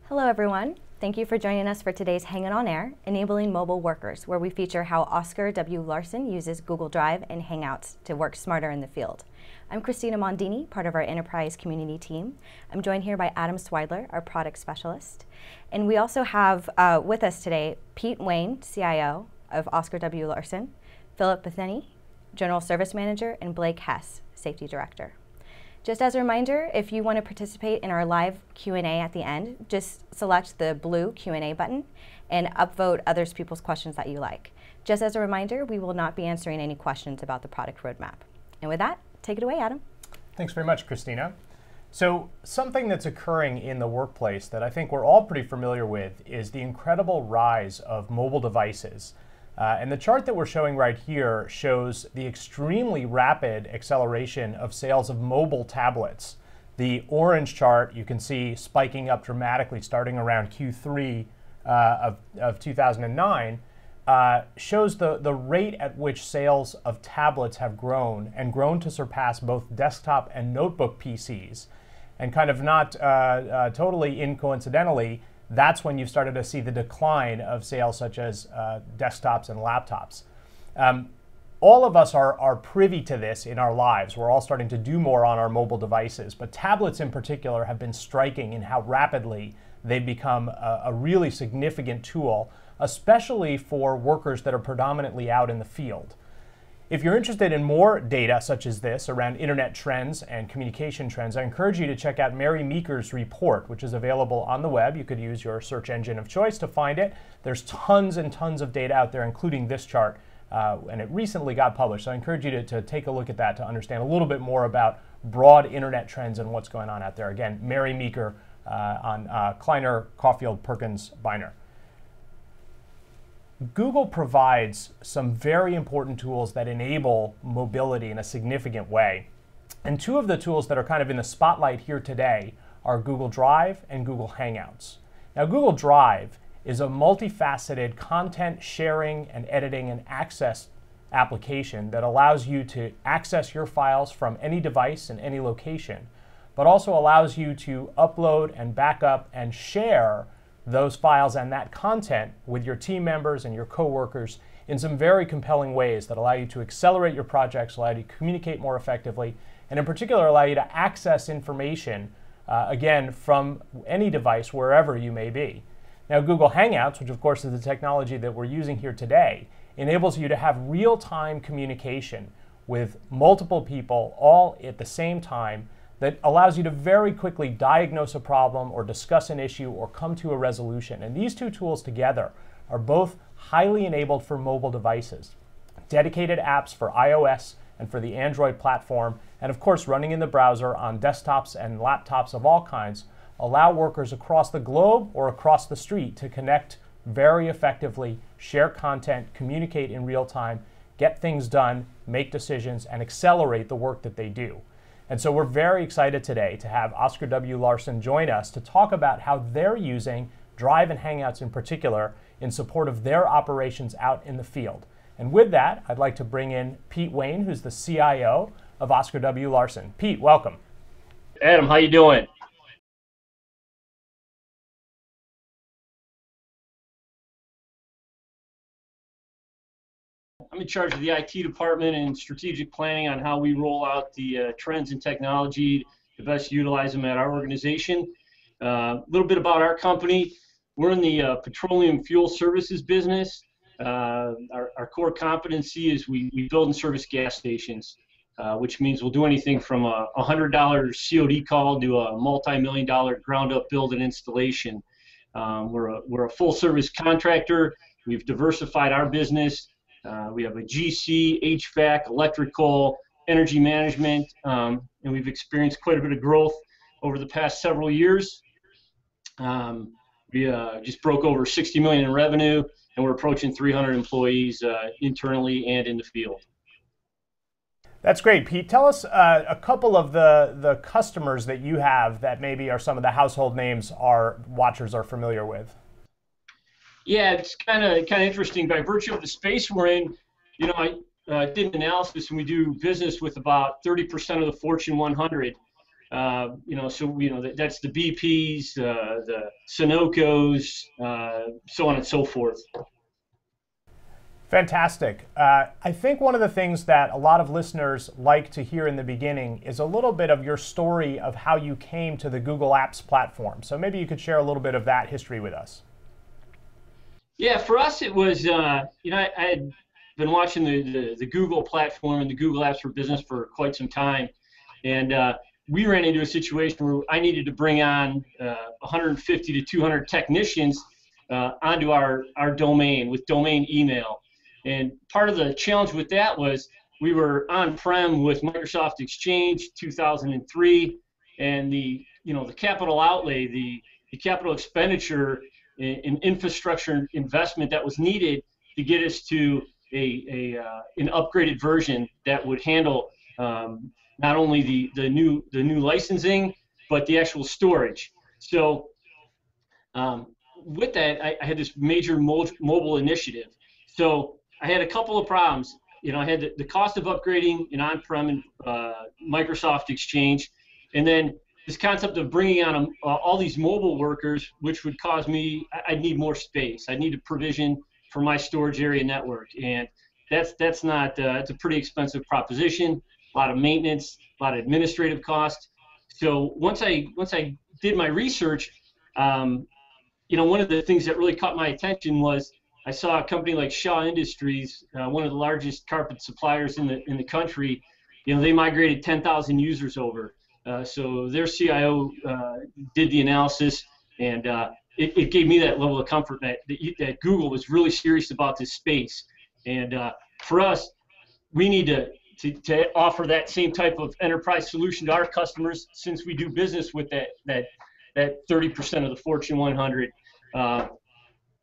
Hello everyone. Thank you for joining us for today's Hangout on Air, Enabling Mobile Workers, where we feature how Oscar WRC uses Google Drive and Hangouts to work smarter in the field. I'm Christina Mondini, part of our enterprise community team. I'm joined here by Adam Swidler, our product specialist. And we also have with us today Pete Wayne, CIO of Oscar WRC, Philip Bethany, General Service Manager, and Blake Hess, Safety Director. Just as a reminder, if you want to participate in our live Q&A at the end, just select the blue Q&A button and upvote other people's questions that you like. Just as a reminder, we will not be answering any questions about the product roadmap. And with that, take it away, Adam. Thanks very much, Christina. So something that's occurring in the workplace that I think we're all pretty familiar with is the incredible rise of mobile devices. And the chart that we're showing right here shows the extremely rapid acceleration of sales of mobile tablets. The orange chart you can see spiking up dramatically starting around Q3 of 2009 shows the rate at which sales of tablets have grown and grown to surpass both desktop and notebook PCs. And kind of not totally incoincidentally, that's when you've started to see the decline of sales such as desktops and laptops. All of us are privy to this in our lives. We're all starting to do more on our mobile devices, but tablets in particular have been striking in how rapidly they've become a really significant tool, especially for workers that are predominantly out in the field. If you're interested in more data such as this around internet trends and communication trends, I encourage you to check out Mary Meeker's report, which is available on the web. You could use your search engine of choice to find it. There's tons and tons of data out there, including this chart, and it recently got published. So I encourage you to take a look at that to understand a little bit more about broad internet trends and what's going on out there. Again, Mary Meeker on Kleiner, Caulfield, Perkins, Biner. Google provides some very important tools that enable mobility in a significant way. And two of the tools that are kind of in the spotlight here today are Google Drive and Google Hangouts. Now, Google Drive is a multifaceted content sharing and editing and access application that allows you to access your files from any device in any location, but also allows you to upload and backup and share those files and that content with your team members and your coworkers in some very compelling ways that allow you to accelerate your projects, allow you to communicate more effectively, and in particular allow you to access information, again, from any device wherever you may be. Now, Google Hangouts, which of course is the technology that we're using here today, enables you to have real-time communication with multiple people all at the same time that allows you to very quickly diagnose a problem or discuss an issue or come to a resolution. And these two tools together are both highly enabled for mobile devices. Dedicated apps for iOS and for the Android platform, and of course running in the browser on desktops and laptops of all kinds, allow workers across the globe or across the street to connect very effectively, share content, communicate in real time, get things done, make decisions, and accelerate the work that they do. And so we're very excited today to have Oscar WRC join us to talk about how they're using Drive and Hangouts in particular in support of their operations out in the field. And with that, I'd like to bring in Pete Wayne, who's the CIO of Oscar WRC. Pete, welcome. Adam, how you doing? I'm in charge of the IT department and strategic planning on how we roll out the trends in technology to best utilize them at our organization. A little bit about our company. We're in the petroleum fuel services business. Our core competency is we build and service gas stations, which means we'll do anything from a $100 COD call to a multi-million-dollar ground-up build and installation. We're a full-service contractor. We've diversified our business. We have a GC, HVAC, electrical, energy management, and we've experienced quite a bit of growth over the past several years. We just broke over 60 million in revenue, and we're approaching 300 employees internally and in the field. That's great, Pete. Tell us a couple of the customers that you have that maybe are some of the household names our watchers are familiar with. Yeah, it's kind of interesting. By virtue of the space we're in, you know, I did an analysis, and we do business with about 30% of the Fortune 100. That's the BPs, the Sunocos, so on and so forth. Fantastic. I think one of the things that a lot of listeners like to hear in the beginning is a little bit of your story of how you came to the Google Apps platform. So maybe you could share a little bit of that history with us. Yeah, for us it was, I had been watching the Google platform and the Google Apps for Business for quite some time, and we ran into a situation where I needed to bring on 150 to 200 technicians onto our domain with domain email. And part of the challenge with that was we were on-prem with Microsoft Exchange 2003, and the capital outlay, the capital expenditure in infrastructure investment that was needed to get us to an upgraded version that would handle not only the new licensing, but the actual storage. So with that, I had this major mobile initiative. So I had a couple of problems. I had the cost of upgrading an on-prem and Microsoft Exchange, and then this concept of bringing on all these mobile workers, which would cause me, I'd need more space. I need a provision for my storage area network, and that's not, it's a pretty expensive proposition, a lot of maintenance, a lot of administrative costs. So once I did my research, one of the things that really caught my attention was I saw a company like Shaw Industries, one of the largest carpet suppliers in the country. They migrated 10,000 users over. So their CIO did the analysis, and it gave me that level of comfort that Google was really serious about this space. And for us, we need to offer that same type of enterprise solution to our customers, since we do business with that 30% of the Fortune 100.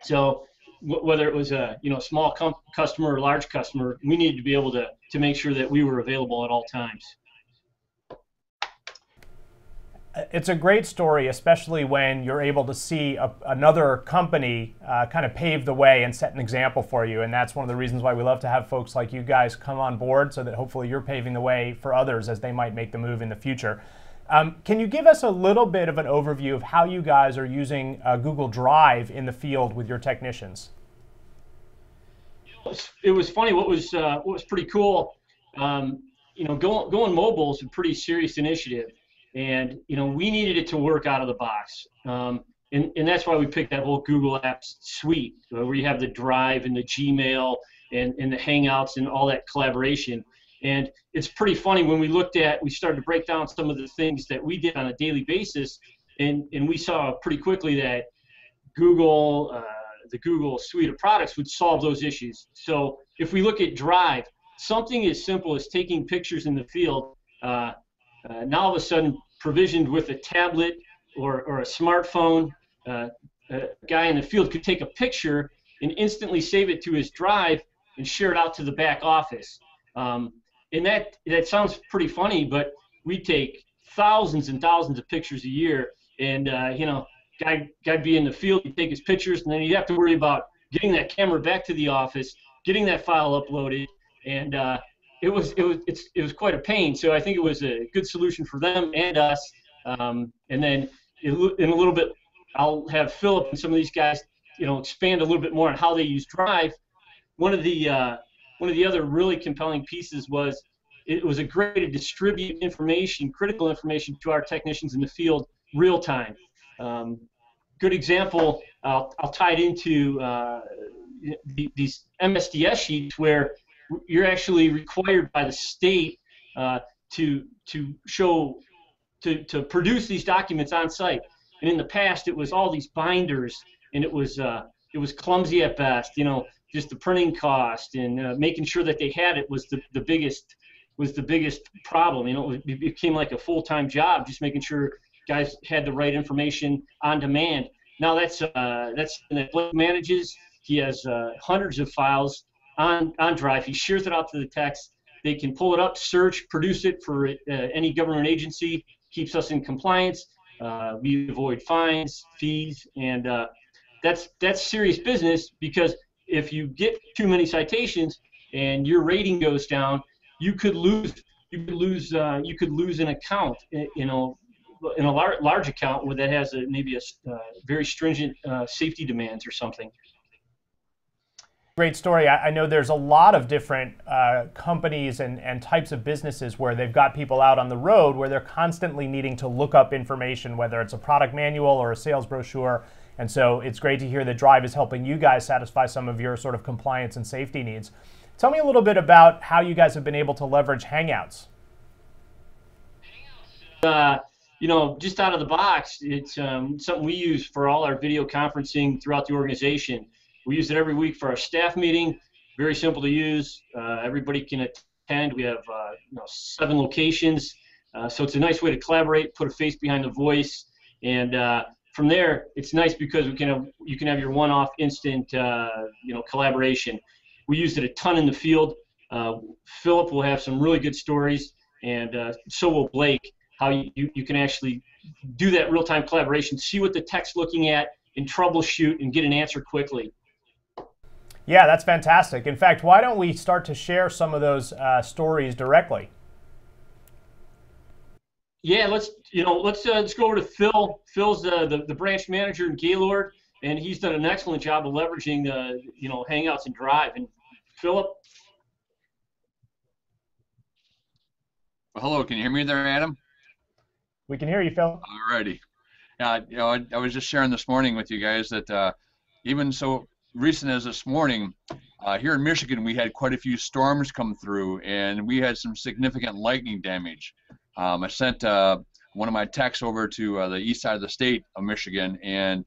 So whether it was a small customer or large customer, we needed to be able to make sure that we were available at all times. It's a great story, especially when you're able to see another company kind of pave the way and set an example for you. And that's one of the reasons why we love to have folks like you guys come on board, so that hopefully you're paving the way for others as they might make the move in the future. Can you give us a little bit of an overview of how you guys are using Google Drive in the field with your technicians? It was funny. What was pretty cool, going mobile is a pretty serious initiative. And we needed it to work out of the box, and that's why we picked that whole Google Apps suite, where you have the Drive and the Gmail and the Hangouts and all that collaboration. And it's pretty funny when we started to break down some of the things that we did on a daily basis, and we saw pretty quickly that the Google suite of products would solve those issues. So if we look at Drive, something as simple as taking pictures in the field. Now all of a sudden, provisioned with a tablet or a smartphone, a guy in the field could take a picture and instantly save it to his Drive and share it out to the back office. And that sounds pretty funny, but we take thousands and thousands of pictures a year, and guy'd be in the field, he'd take his pictures, and then he'd have to worry about getting that camera back to the office, getting that file uploaded, and it was quite a pain. So I think it was a good solution for them and us. And then in a little bit, I'll have Philip and some of these guys, expand a little bit more on how they use Drive. One of the other really compelling pieces was it was a great way to distribute information, critical information, to our technicians in the field real time. Good example, I'll tie it into these MSDS sheets where you're actually required by the state to produce these documents on site. And in the past, it was all these binders, and it was clumsy at best. Just the printing cost and making sure that they had it was the biggest problem. It became like a full-time job, just making sure guys had the right information on demand. Now that's that Blake manages. He has hundreds of files on Drive. He shares it out to the techs. They can pull it up, search, produce it for any government agency, keeps us in compliance. We avoid fines, fees, and that's serious business, because if you get too many citations and your rating goes down, you could lose an account, in a large account where that has maybe a very stringent safety demands or something. Great story. I know there's a lot of different companies and types of businesses where they've got people out on the road where they're constantly needing to look up information, whether it's a product manual or a sales brochure. And so it's great to hear that Drive is helping you guys satisfy some of your sort of compliance and safety needs. Tell me a little bit about how you guys have been able to leverage Hangouts. You know, just out of the box, it's something we use for all our video conferencing throughout the organization. We use it every week for our staff meeting. Very simple to use. Everybody can attend. We have 7 locations, so it's a nice way to collaborate, put a face behind the voice, and from there, it's nice because you can have your one-off instant collaboration. We used it a ton in the field. Philip will have some really good stories, and so will Blake. How you can actually do that real-time collaboration, see what the tech's looking at, and troubleshoot and get an answer quickly. Yeah, that's fantastic. In fact, why don't we start to share some of those stories directly? Yeah, let's go over to Phil. Phil's the branch manager in Gaylord, and he's done an excellent job of leveraging Hangouts and Drive. And Philip. Well, hello, can you hear me there, Adam? We can hear you, Phil. Alrighty. I was just sharing this morning with you guys that even so recent as this morning, here in Michigan, we had quite a few storms come through, and we had some significant lightning damage. I sent one of my techs over to the east side of the state of Michigan, and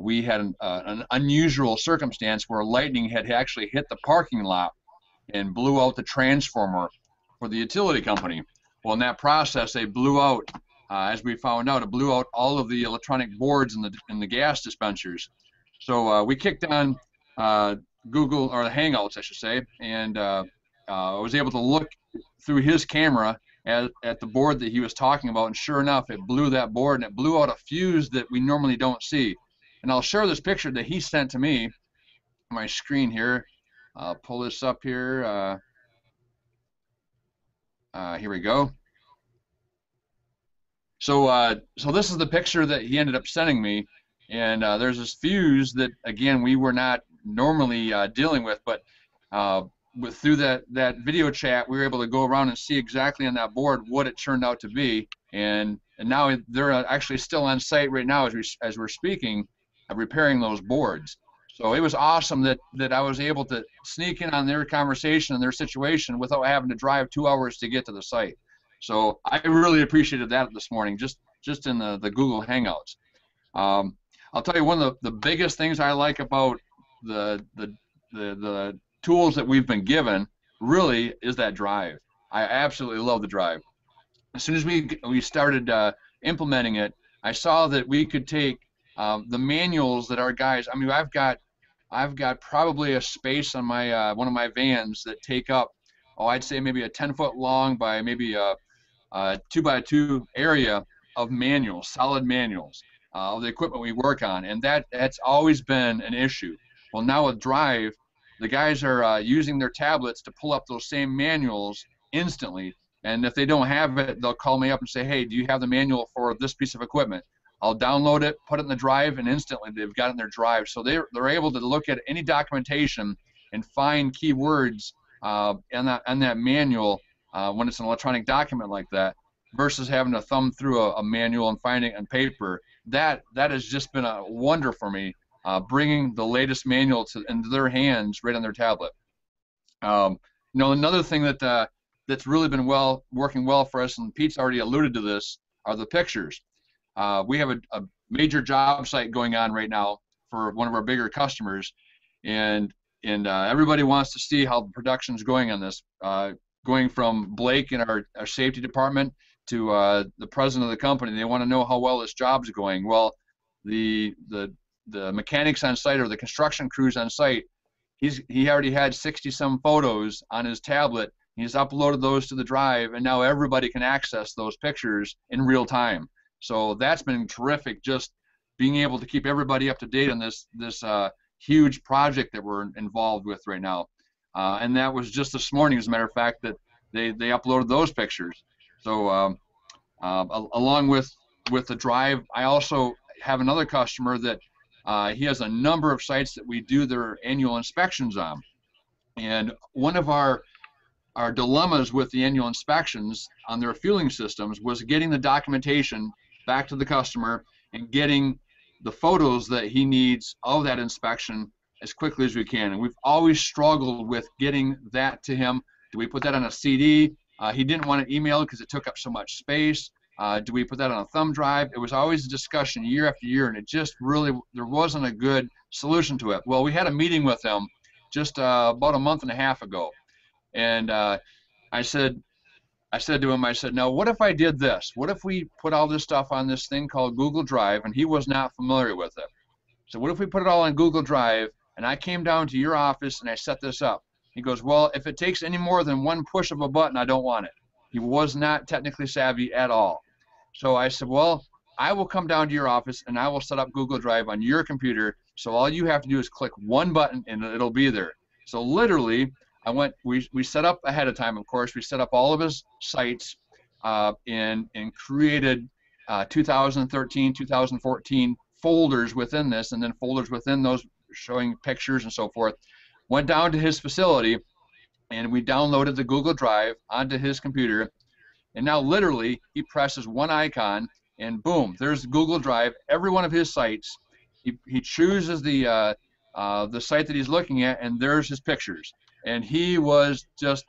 we had an unusual circumstance where lightning had actually hit the parking lot and blew out the transformer for the utility company. Well, in that process, they blew out, as we found out, it blew out all of the electronic boards in the gas dispensers. So we kicked on Google, or the Hangouts, I should say, and I was able to look through his camera at the board that he was talking about, and sure enough, it blew that board, and it blew out a fuse that we normally don't see. And I'll share this picture that he sent to me on my screen here. I'll pull this up here. Here we go. So this is the picture that he ended up sending me, and there's this fuse that, again, we were not normally dealing with, but through that video chat, we were able to go around and see exactly on that board what it turned out to be, and now they're actually still on site right now as we're speaking, repairing those boards. So it was awesome that I was able to sneak in on their conversation and their situation without having to drive 2 hours to get to the site. So I really appreciated that this morning, just in the Google Hangouts. I'll tell you, one of the biggest things I like about the tools that we've been given really is that Drive. I absolutely love the Drive. As soon as we started implementing it, I saw that we could take the manuals that our guys, I mean, I've got probably a space on my one of my vans that take up, I'd say maybe a 10-foot long by maybe a 2x2 area of manuals, solid manuals of the equipment we work on, and that's always been an issue. Well, now with Drive, the guys are using their tablets to pull up those same manuals instantly, and if they don't have it, they'll call me up and say, hey, do you have the manual for this piece of equipment? I'll download it, put it in the Drive, and instantly they've got it in their Drive. So they're able to look at any documentation and find keywords in that manual when it's an electronic document like that, versus having to thumb through a manual and finding it on paper. That has just been a wonder for me, bringing the latest manual into their hands right on their tablet. Another thing that's really been working well for us, and Pete's already alluded to this, are the pictures. We have a major job site going on right now for one of our bigger customers, and everybody wants to see how the production's going on this. Going from Blake in our safety department to the president of the company, they want to know how well this job's going. Well, the mechanics on site, or the construction crews on site, he already had 60-some photos on his tablet. He's uploaded those to the Drive, and now everybody can access those pictures in real time. So that's been terrific, just being able to keep everybody up to date on this huge project that we're involved with right now. And that was just this morning, as a matter of fact, that they uploaded those pictures. So along with with the drive, I also have another customer that he has a number of sites that we do their annual inspections on. And one of our dilemmas with the annual inspections on their fueling systems was getting the documentation back to the customer and getting the photos that he needs of that inspection as quickly as we can. And we've always struggled with getting that to him. Do we put that on a CD? He didn't want to email because it took up so much space. Do we put that on a thumb drive? It was always a discussion year after year, and it just really, there wasn't a good solution to it. Well, we had a meeting with him just about a month and a half ago, and I said to him, I said, now what if I did this? What if we put all this stuff on this thing called Google Drive? And he was not familiar with it. So what if we put it all on Google Drive, and I came down to your office and I set this up? He goes, well, if it takes any more than one push of a button, I don't want it. He was not technically savvy at all. So I said, well, I will come down to your office and I will set up Google Drive on your computer. So all you have to do is click one button and it'll be there. So literally, we set up ahead of time, of course. We set up all of his sites and created 2013, 2014 folders within this, and then folders within those showing pictures and so forth. Went down to his facility, and we downloaded the Google Drive onto his computer. And now literally, he presses one icon, and boom, there's Google Drive, every one of his sites. He chooses the site that he's looking at, and there's his pictures. And he was just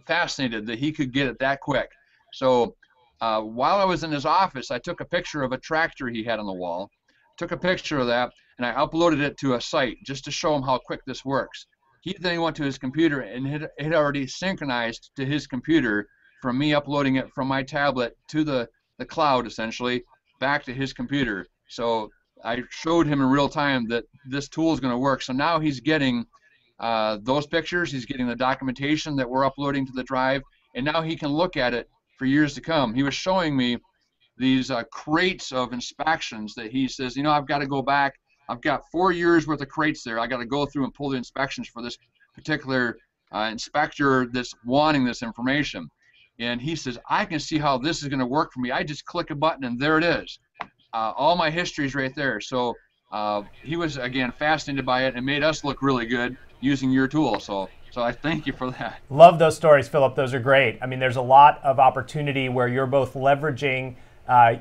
fascinated that he could get it that quick. So while I was in his office, I took a picture of a tractor he had on the wall, took a picture of that, and I uploaded it to a site just to show him how quick this works. He then went to his computer and it had already synchronized to his computer from me uploading it from my tablet to the cloud, essentially, back to his computer. So I showed him in real time that this tool is going to work. So now he's getting those pictures, he's getting the documentation that we're uploading to the drive, and now he can look at it for years to come. He was showing me these crates of inspections that he says, you know, I've got to go back. I've got 4 years worth of crates there. I got to go through and pull the inspections for this particular inspector that's wanting this information. And he says, I can see how this is going to work for me. I just click a button and there it is. All my history is right there. So he was, again, fascinated by it and made us look really good using your tool. So I thank you for that. Love those stories, Philip. Those are great. I mean, there's a lot of opportunity where you're both leveraging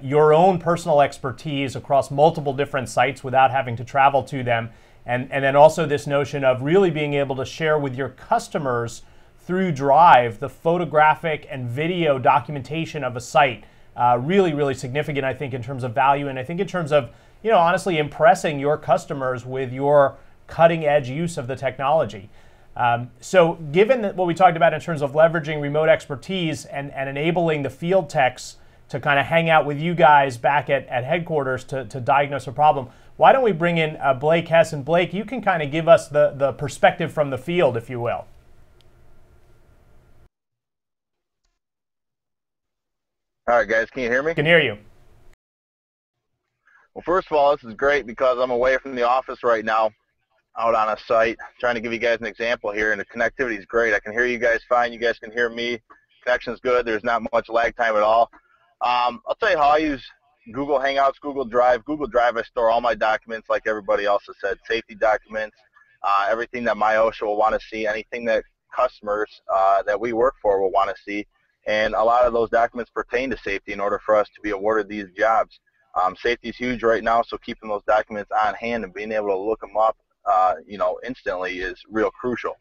your own personal expertise across multiple different sites without having to travel to them. And then also this notion of really being able to share with your customers through Drive the photographic and video documentation of a site. Really, really significant, I think, in terms of value, and I think in terms of, you know, honestly impressing your customers with your cutting edge use of the technology. So given that what we talked about in terms of leveraging remote expertise and enabling the field techs to kind of hang out with you guys back at headquarters to diagnose a problem, why don't we bring in Blake Hess? And Blake, you can kind of give us the perspective from the field, if you will. All right, guys, can you hear me? Can hear you. Well, first of all, this is great because I'm away from the office right now, out on a site, trying to give you guys an example here, and the connectivity is great. I can hear you guys fine. You guys can hear me. Connection's good. There's not much lag time at all. I'll tell you how I use Google Hangouts, Google Drive. Google Drive, I store all my documents like everybody else has said, safety documents, everything that my OSHA will want to see, anything that customers that we work for will want to see. And a lot of those documents pertain to safety in order for us to be awarded these jobs. Safety is huge right now, so keeping those documents on hand and being able to look them up, you know, instantly is real crucial.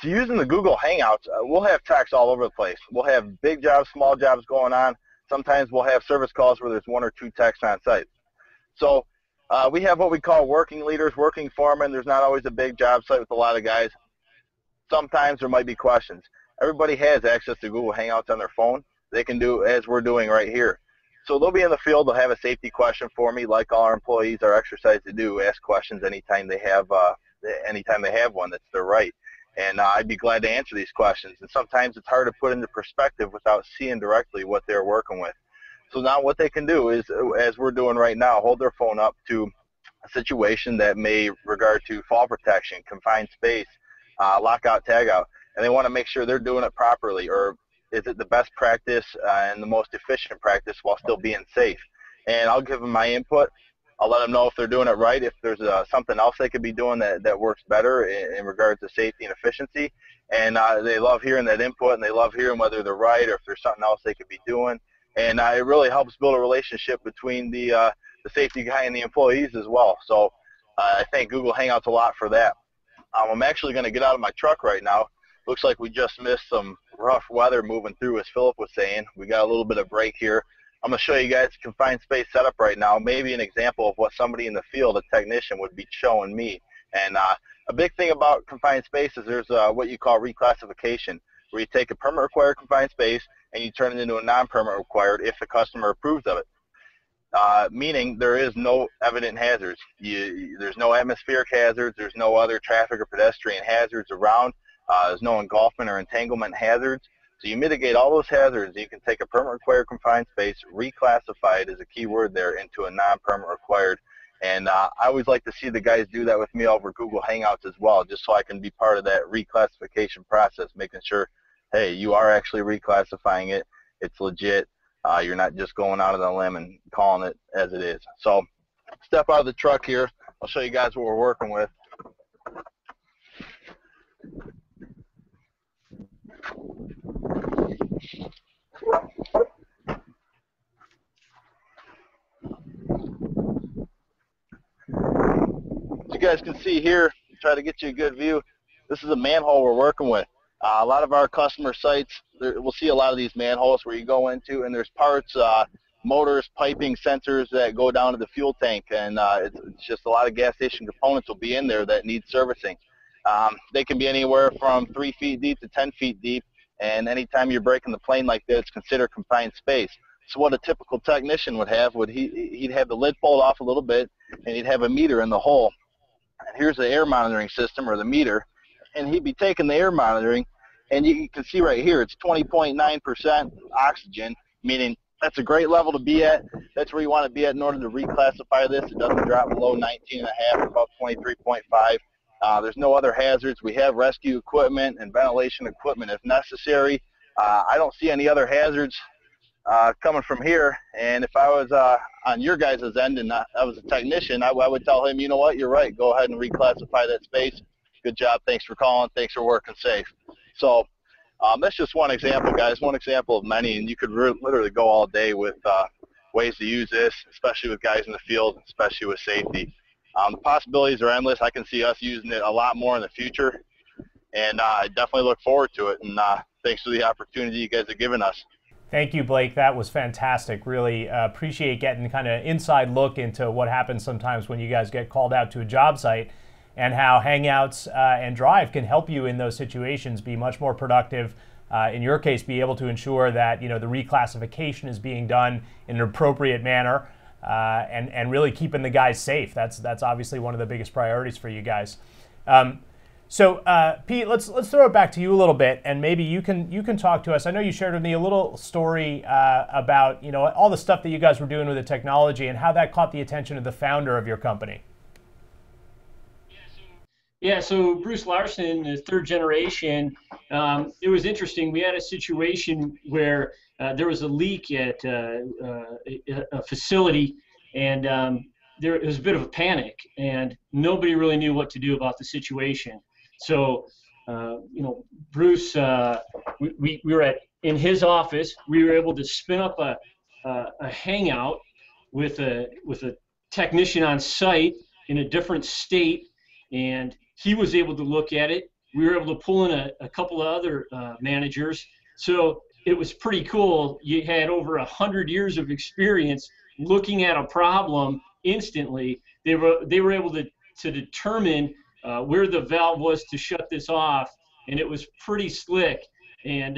To using the Google Hangouts, we'll have techs all over the place. We'll have big jobs, small jobs going on. Sometimes we'll have service calls where there's 1 or 2 techs on site. So we have what we call working leaders, working foremen. There's not always a big job site with a lot of guys. Sometimes there might be questions. Everybody has access to Google Hangouts on their phone. They can do as we're doing right here. So they'll be in the field. They'll have a safety question for me, like all our employees are exercised to do. Ask questions anytime they have one that's their right. And I'd be glad to answer these questions. And sometimes it's hard to put into perspective without seeing directly what they're working with. So now what they can do is, as we're doing right now, hold their phone up to a situation that may regard to fall protection, confined space, lockout, tagout, and they want to make sure they're doing it properly, or is it the best practice and the most efficient practice while still being safe? And I'll give them my input. I'll let them know if they're doing it right, if there's something else they could be doing that works better in regards to safety and efficiency. And they love hearing that input, and they love hearing whether they're right or if there's something else they could be doing. And it really helps build a relationship between the safety guy and the employees as well. So I thank Google Hangouts a lot for that. I'm actually going to get out of my truck right now. Looks like we just missed some rough weather moving through, as Philip was saying. We got a little bit of break here. I'm going to show you guys a confined space setup right now, maybe an example of what somebody in the field, a technician, would be showing me. And a big thing about confined space is there's what you call reclassification, where you take a permit required confined space and you turn it into a non-permit required if the customer approves of it. Meaning there is no evident hazards. There's no atmospheric hazards. There's no other traffic or pedestrian hazards around. There's no engulfment or entanglement hazards. So you mitigate all those hazards. You can take a permit required confined space, reclassified is a key word there, into a non-permit required. And I always like to see the guys do that with me over Google Hangouts as well, just so I can be part of that reclassification process, making sure, hey, you are actually reclassifying it. It's legit. You're not just going out on the limb and calling it as it is. So step out of the truck here. I'll show you guys what we're working with. As you guys can see here, try to get you a good view. This is a manhole we're working with. A lot of our customer sites, we'll see a lot of these manholes where you go into, and there's parts, motors, piping, sensors that go down to the fuel tank, and it's just a lot of gas station components will be in there that need servicing. They can be anywhere from 3 feet deep to 10 feet deep, and anytime you're breaking the plane like this, it's considered confined space. So what a typical technician would have, he'd have the lid fold off a little bit, and he'd have a meter in the hole. And here's the air monitoring system, or the meter, and he'd be taking the air monitoring, and you can see right here, it's 20.9% oxygen, meaning that's a great level to be at. That's where you want to be at in order to reclassify this. It doesn't drop below 19.5 or about 23.5. There's no other hazards. We have rescue equipment and ventilation equipment if necessary. I don't see any other hazards coming from here. And if I was on your guys' end and I was a technician, I would tell him, you know what, you're right. Go ahead and reclassify that space. Good job. Thanks for calling. Thanks for working safe. So that's just one example, guys, one example of many. And you could literally go all day with ways to use this, especially with guys in the field, especially with safety. The possibilities are endless. I can see us using it a lot more in the future, and I definitely look forward to it. And thanks for the opportunity you guys have given us. Thank you, Blake. That was fantastic. Really appreciate getting kind of inside look into what happens sometimes when you guys get called out to a job site, and how Hangouts and Drive can help you in those situations be much more productive. In your case, be able to ensure that the reclassification is being done in an appropriate manner. And really keeping the guys safe. That's obviously one of the biggest priorities for you guys. So Pete, let's throw it back to you a little bit, and maybe you can talk to us. I know you shared with me a little story about all the stuff that you guys were doing with the technology and how that caught the attention of the founder of your company. Yeah, so Bruce Larson, the third generation, it was interesting. We had a situation where there was a leak at a facility, and there was a bit of a panic, and nobody really knew what to do about the situation. So, Bruce, we were in his office. We were able to spin up a hangout with a technician on site in a different state, and he was able to look at it. We were able to pull in a couple of other managers. So it was pretty cool. You had over 100 years of experience looking at a problem instantly. They were able to determine where the valve was to shut this off, and it was pretty slick. And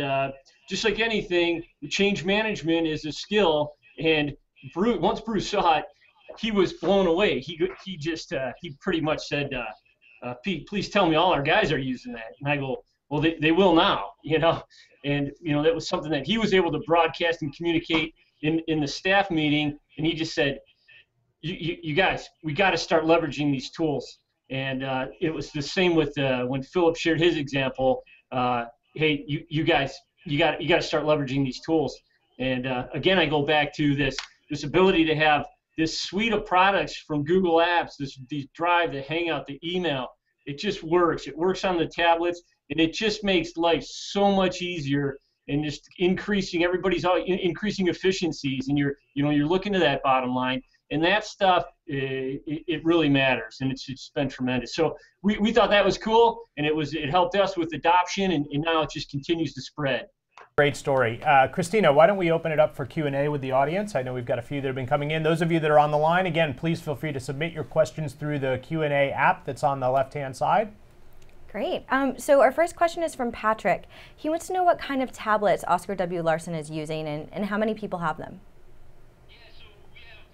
just like anything, change management is a skill. And once Bruce saw it, he was blown away. He pretty much said, Pete, please tell me all our guys are using that. And I go, well, they will now, And, that was something that he was able to broadcast and communicate in the staff meeting. And he just said, you guys, we got to start leveraging these tools. And it was the same with when Philip shared his example. Hey, you guys, you got to start leveraging these tools. And again, I go back to this ability to have this suite of products from Google Apps, the Drive, the Hangout, the email. It just works. It works on the tablets, and it just makes life so much easier, and just increasing increasing efficiencies. And you're looking to that bottom line, and that stuff it really matters, and it's been tremendous. So we thought that was cool, and it helped us with adoption, and now it just continues to spread. Great story. Christina, why don't we open it up for Q&A with the audience? I know we've got a few that have been coming in. Those of you that are on the line, again, please feel free to submit your questions through the Q&A app that's on the left-hand side. Great. So our first question is from Patrick. He wants to know what kind of tablets Oscar W. Larson is using and how many people have them.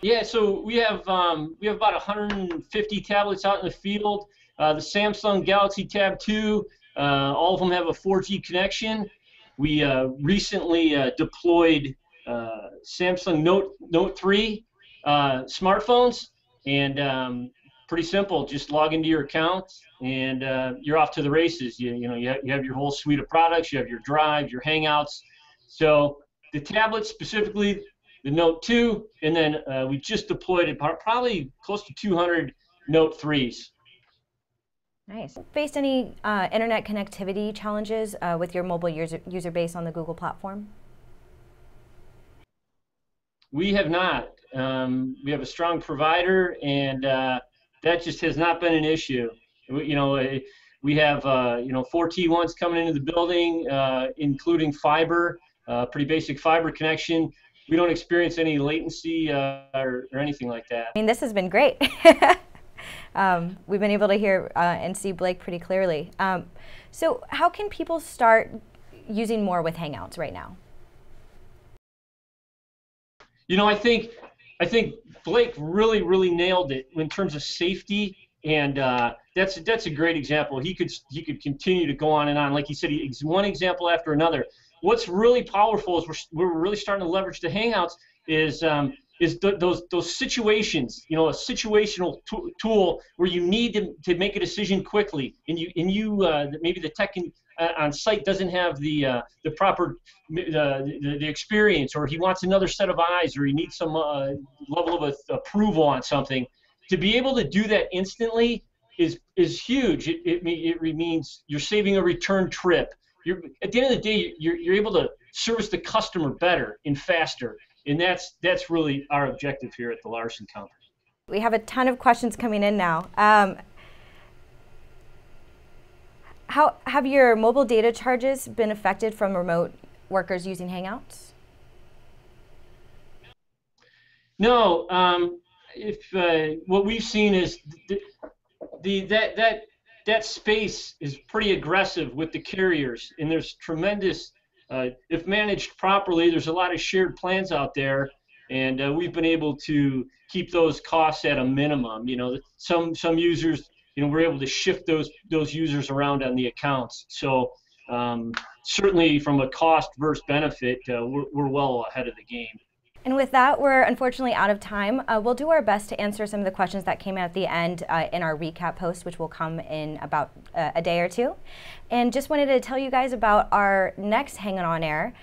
Yeah, so we have about 150 tablets out in the field. The Samsung Galaxy Tab 2, all of them have a 4G connection. We recently deployed Samsung Note 3 smartphones, and pretty simple. Just log into your account, and you're off to the races. You have your whole suite of products. You have your Drive, your Hangouts. So the tablets specifically, the Note 2, and then we just deployed probably close to 200 Note 3s. Nice. Faced any internet connectivity challenges with your mobile user base on the Google platform? We have not. We have a strong provider, and that just has not been an issue. We have 4 T1s coming into the building, including fiber, pretty basic fiber connection. We don't experience any latency or anything like that. I mean, this has been great. We've been able to hear and see Blake pretty clearly. So how can people start using more with Hangouts right now? I think Blake really nailed it in terms of safety, and that's a great example. He could continue to go on and on. Like he said, he's one example after another. What's really powerful is we're really starting to leverage the Hangouts is those situations, a situational tool where you need to make a decision quickly, and maybe the tech on site doesn't have the proper the experience, or he wants another set of eyes, or he needs some level of approval on something. To be able to do that instantly is huge. It means you're saving a return trip. At the end of the day, you're able to service the customer better and faster. And that's really our objective here at the Larson Company. We have a ton of questions coming in now. How have your mobile data charges been affected from remote workers using Hangouts? No. What we've seen is that space is pretty aggressive with the carriers, and there's tremendous. If managed properly, there's a lot of shared plans out there, and we've been able to keep those costs at a minimum. Some users, we're able to shift those users around on the accounts. So certainly from a cost versus benefit, we're well ahead of the game. And with that, we're unfortunately out of time. We'll do our best to answer some of the questions that came at the end in our recap post, which will come in about a day or two. And just wanted to tell you guys about our next Hanging on Air,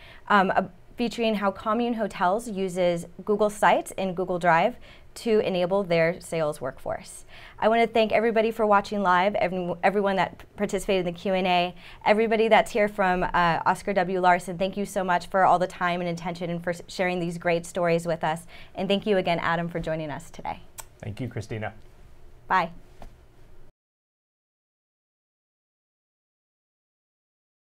featuring how Commune Hotels uses Google Sites and Google Drive to enable their sales workforce. I want to thank everybody for watching live, everyone that participated in the Q&A, everybody that's here from Oscar W. Larson. Thank you so much for all the time and attention and for sharing these great stories with us. And thank you again, Adam, for joining us today. Thank you, Christina. Bye.